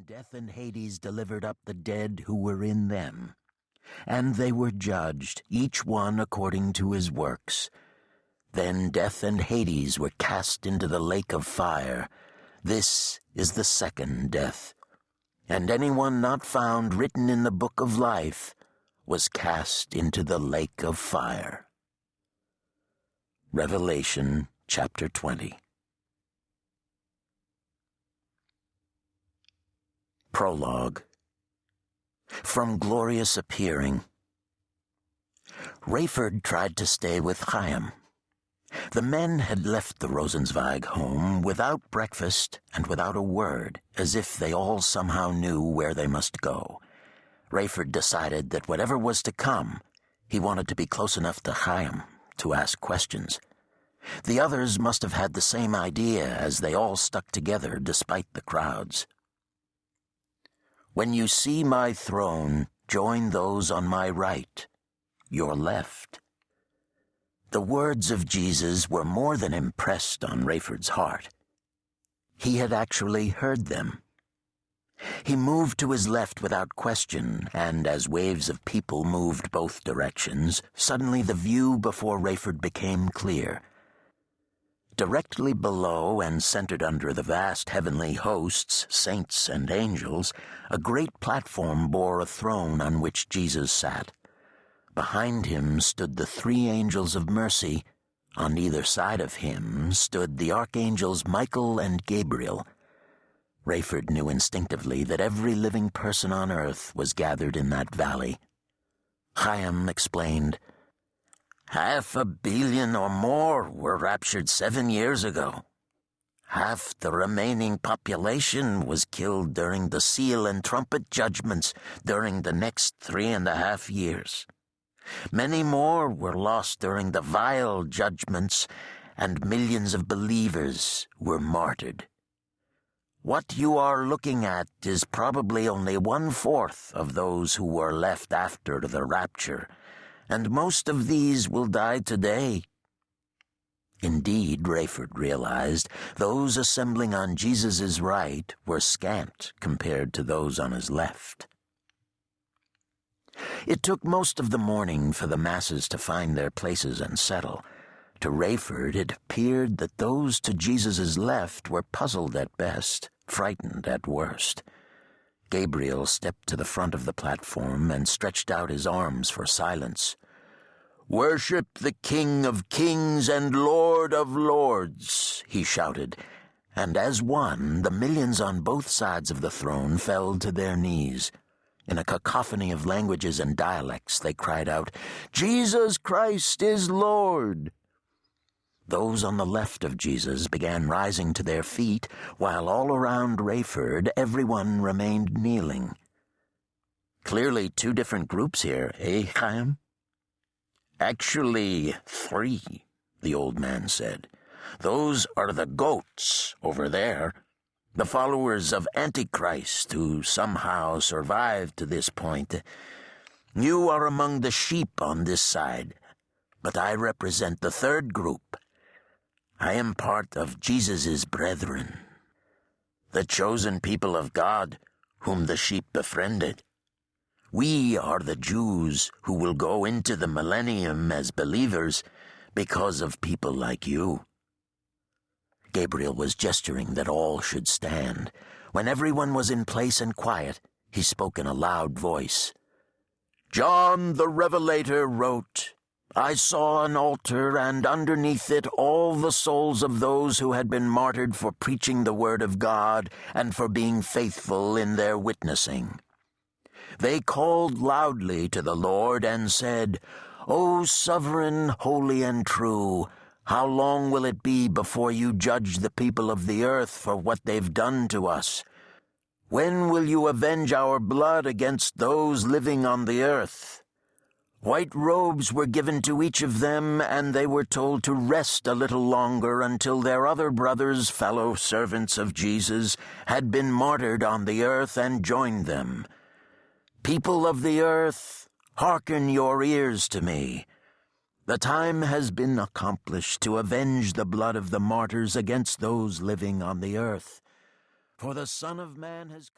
And death and Hades delivered up the dead who were in them. And they were judged, each one according to his works. Then death and Hades were cast into the lake of fire. This is the second death. And anyone not found written in the book of life was cast into the lake of fire. Revelation chapter 20. Prologue. From Glorious Appearing. Rayford tried to stay with Chaim. The men had left the Rosenzweig home without breakfast and without a word, as if they all somehow knew where they must go. Rayford decided that whatever was to come, he wanted to be close enough to Chaim to ask questions. The others must have had the same idea, as they all stuck together despite the crowds. When you see my throne, join those on my right, your left. The words of Jesus were more than impressed on Rayford's heart. He had actually heard them. He moved to his left without question, and as waves of people moved both directions, suddenly the view before Rayford became clear. Directly below and centered under the vast heavenly hosts, saints and angels, a great platform bore a throne on which Jesus sat. Behind him stood the three angels of mercy. On either side of him stood the archangels Michael and Gabriel. Rayford knew instinctively that every living person on earth was gathered in that valley. Chaim explained, 500 million or more were raptured 7 years ago. Half the remaining population was killed during the seal and trumpet judgments during the next 3.5 years. Many more were lost during the vial judgments, and millions of believers were martyred. What you are looking at is probably only 1/4 of those who were left after the rapture, and most of these will die today. Indeed, Rayford realized, those assembling on Jesus' right were scant compared to those on his left. It took most of the morning for the masses to find their places and settle. To Rayford it appeared that those to Jesus' left were puzzled at best, frightened at worst. Gabriel stepped to the front of the platform and stretched out his arms for silence. "Worship the King of Kings and Lord of Lords," he shouted, and as one, the millions on both sides of the throne fell to their knees. In a cacophony of languages and dialects they cried out, "Jesus Christ is Lord!" Those on the left of Jesus began rising to their feet, while all around Rayford everyone remained kneeling. "Clearly 2 different groups here, eh, Chaim?" "Actually 3, the old man said. "Those are the goats over there, the followers of Antichrist who somehow survived to this point. You are among the sheep on this side, but I represent the 3rd group. I am part of Jesus' brethren, the chosen people of God whom the sheep befriended. We are the Jews who will go into the millennium as believers because of people like you." Gabriel was gesturing that all should stand. When everyone was in place and quiet, he spoke in a loud voice. "John the Revelator wrote, 'I saw an altar, and underneath it all the souls of those who had been martyred for preaching the word of God and for being faithful in their witnessing. They called loudly to the Lord and said, "O sovereign, holy, and true, how long will it be before you judge the people of the earth for what they've done to us? When will you avenge our blood against those living on the earth?" White robes were given to each of them, and they were told to rest a little longer until their other brothers, fellow servants of Jesus, had been martyred on the earth and joined them. "People of the earth, hearken your ears to me. The time has been accomplished to avenge the blood of the martyrs against those living on the earth. For the Son of Man has come."